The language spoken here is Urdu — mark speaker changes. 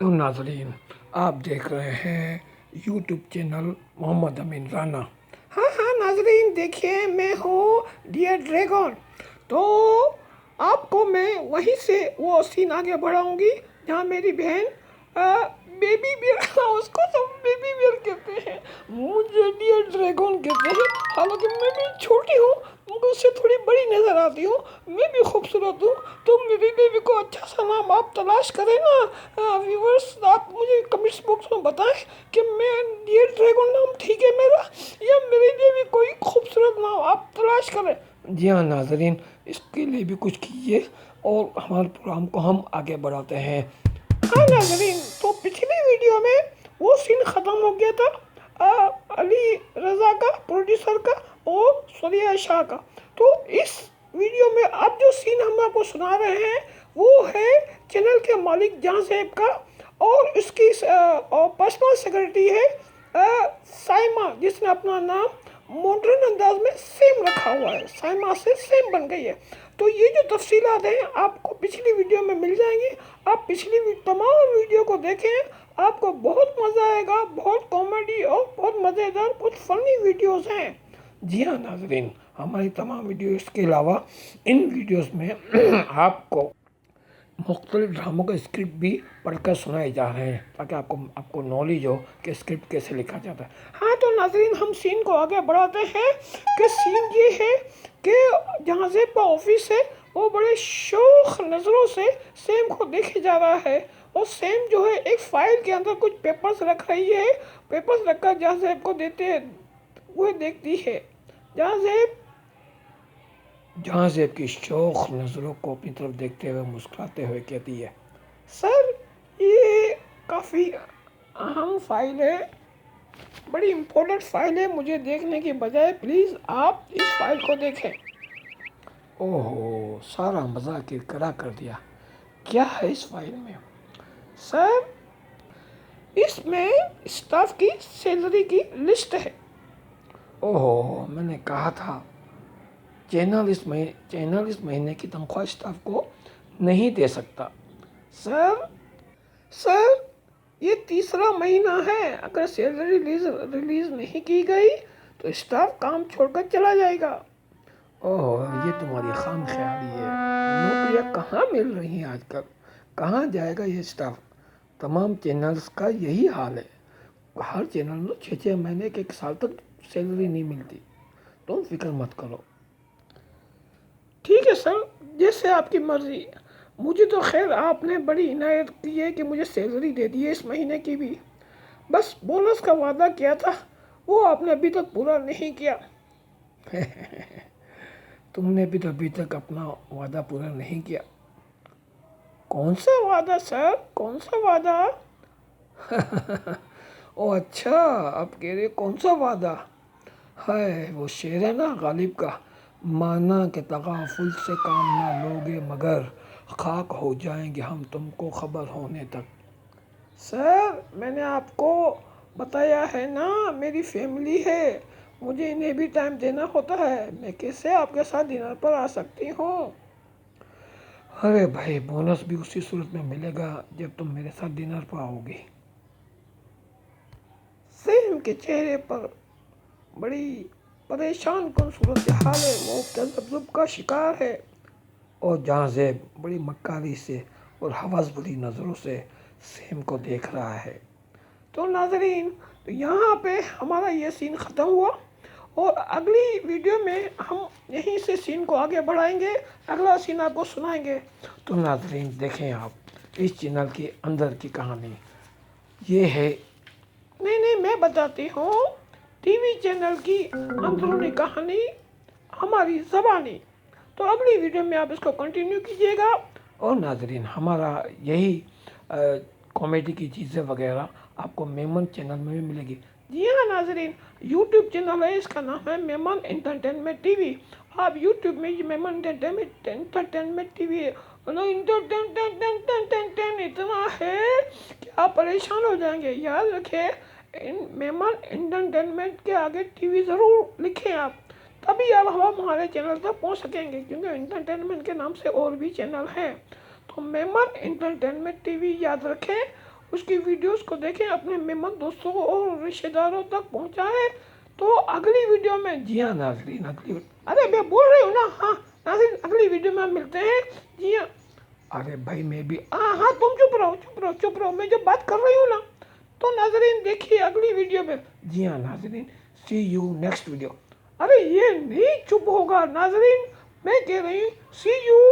Speaker 1: تو ناظرین آپ دیکھ رہے ہیں یوٹیوب چینل محمد امین رانا۔ ہاں ناظرین دیکھیے، میں ہوں ڈیئر ڈریگن۔ تو آپ کو میں وہیں سے وہ سین آگے بڑھاؤں گی جہاں میری بہن بیبی بیئر، اس کو سب بیبی بیئر کہتے ہیں، مجھے ڈیئر ڈریگن کہتے ہیں، حالانکہ میں بھی چھوٹی ہوں، مجھ سے تھوڑی بڑی نظر آتی ہوں، میں بھی خوبصورت ہوں۔ تو میری بیبی کو اچھا سا نام آپ تلاش کریں نا ویورز، آپ مجھے کمنٹس باکس میں بتائیں کہ میں ڈیئر ڈریگن نام ٹھیک ہے میرا، یا میری بیبی کوئی خوبصورت نام آپ تلاش کریں۔ جی ہاں ناظرین، اس کے لیے بھی کچھ کیجیے اور ہمارے پروگرام کو ہم آگے بڑھاتے ہیں۔ ہاں ناظرین، تو پچھلی ویڈیو میں وہ سین ختم ہو گیا تھا علی رضا کا، پروڈیوسر کا، اور سوریا شاہ کا۔ تو اس ویڈیو میں اب جو سین ہم آپ کو سنا رہے ہیں وہ ہے چینل کے مالک جہاں زیب کا، اور اس کی پرسنل سیکرٹری ہے سائمہ، جس نے اپنا نام ماڈرن انداز میں سیم رکھا ہوا ہے، سائمہ سے سیم بن گئی ہے۔ تو یہ جو تفصیلات ہیں آپ کو پچھلی ویڈیو میں مل جائیں گی، آپ پچھلی تمام ویڈیو کو دیکھیں، آپ کو بہت مزہ آئے گا، بہت کامیڈی اور بہت مزیدار، بہت فنی ویڈیوز ہیں۔ جی ہاں ناظرین، ہماری تمام ویڈیوز کے علاوہ ان ویڈیوز میں آپ کو مختلف ڈراموں کا اسکرپٹ بھی پڑھ کر سنائے جا رہے ہیں، تاکہ آپ کو نالج ہو کہ اسکرپٹ کیسے لکھا جاتا ہے۔ ہاں تو ناظرین، ہم سین کو آگے بڑھاتے ہیں کہ سین یہ ہے کہ جہاں زیب کا آفس ہے، وہ بڑے شوق نظروں سے سیم کو دیکھے جا رہا ہے، اور سیم جو ہے ایک فائل کے اندر کچھ پیپرز رکھ رہی ہے، پیپرز رکھ کر جہاں زیب کو دیتے وہ دیکھتی ہے۔ جہاں زیب کی شوق نظروں کو اپنی طرف دیکھتے ہوئے مسکراتے ہوئے کہتی ہے، سر یہ کافی اہم فائل ہے، بڑی امپورٹنٹ فائل ہے، مجھے دیکھنے کی بجائے پلیز آپ اس فائل کو دیکھیں۔ اوہو، سارا مزہ کرکرا کر دیا، کیا ہے اس فائل میں؟ سر اس میں اسٹاف کی سیلری کی لسٹ ہے۔ اوہو، میں نے کہا تھا چینل اس مہینے کی تنخواہ اسٹاف کو نہیں دے سکتا۔ سر یہ تیسرا مہینہ ہے، اگر سیلری ریلیز نہیں کی گئی تو اسٹاف کام چھوڑ کر چلا جائے گا۔ اوہ، یہ تمہاری خام خیالی ہے، نوکریاں کہاں مل رہی ہیں آج کل، کہاں جائے گا یہ اسٹاف؟ تمام چینلز کا یہی حال ہے، ہر چینل میں 6 مہینے کے 1 سال تک سیلری نہیں ملتی، تم فکر مت کرو۔ ٹھیک ہے سر، جیسے آپ کی مرضی، مجھے تو خیر آپ نے بڑی عنایت کی ہے کہ مجھے سیلری دے دی ہے اس مہینے کی بھی، بس بونس کا وعدہ کیا تھا وہ آپ نے ابھی تک پورا نہیں کیا۔ تم نے بھی تو ابھی تک اپنا وعدہ پورا نہیں کیا۔ کون سا وعدہ سر، کون سا وعدہ؟ او اچھا، آپ کہہ رہے کون سا وعدہ؟ ہے وہ شعر ہے نا غالب کا، مانا کہ تغافل سے کام نہ لوگے مگر خاک ہو جائیں گے ہم تم کو خبر ہونے تک۔ سر میں نے آپ کو بتایا ہے نا، میری فیملی ہے، مجھے انہیں بھی ٹائم دینا ہوتا ہے، میں کیسے آپ کے ساتھ ڈنر پر آ سکتی ہوں؟ ارے بھائی، بونس بھی اسی صورت میں ملے گا جب تم میرے ساتھ ڈنر پر آؤ گی۔ سیم کے چہرے پر بڑی پریشان کن صورتحال ہے، وہ تذبذب کا شکار ہے، اور جہاں زیب بڑی مکاری سے اور حوث بھری نظروں سے سیم کو دیکھ رہا ہے۔ تو ناظرین، تو یہاں پہ ہمارا یہ سین ختم ہوا، اور اگلی ویڈیو میں ہم یہیں سے سین کو آگے بڑھائیں گے، اگلا سین آپ کو سنائیں گے۔ تو ناظرین دیکھیں آپ اس چینل کے اندر کی کہانی، یہ ہے، نہیں میں بتاتی ہوں، ٹی وی چینل کی اندرونی کہانی ہماری زبانی۔ تو اگلی ویڈیو میں آپ اس کو کنٹینیو کیجیے گا، اور ناظرین ہمارا یہی کامیڈی کی چیزیں وغیرہ آپ کو میمن چینل میں بھی ملے گی۔ جی ہاں ناظرین، یوٹیوب چینل ہے، اس کا نام ہے میمن انٹرٹینمنٹ ٹی وی، آپ یوٹیوب میں میمن انٹرٹینمنٹ ٹی وی ہے، اتنا ہے کہ آپ پریشان ہو جائیں گے۔ یاد رکھیں، میمن انٹرٹینمنٹ کے آگے ٹی وی ضرور لکھیں آپ، تبھی آپ ہمارے چینل تک پہنچ سکیں گے، کیونکہ انٹرٹینمنٹ کے نام سے اور بھی چینل ہیں۔ تو میمن انٹرٹینمنٹ ٹی وی یاد رکھیں، اس کی ویڈیوز کو دیکھیں، اپنے مہمان دوستوں اور رشتہ داروں تک پہنچائیں۔ تو اگلی ویڈیو میں، جی ہاں ناظرین، ارے میں بول رہی ہوں نا، ہاں ناظرین اگلی ویڈیو میں ہم ملتے ہیں، جی ہاں۔ ارے بھائی میں بھی، ہاں تم چپ رہو، میں جو بات کر رہی ہوں نا۔ تو ناظرین دیکھیے اگلی ویڈیو میں، جی ہاں ناظرین، سی یو نیکسٹ ویڈیو۔ ارے یہ نہیں چپ ہوگا ناظرین، میں کہہ رہی ہوں سی یو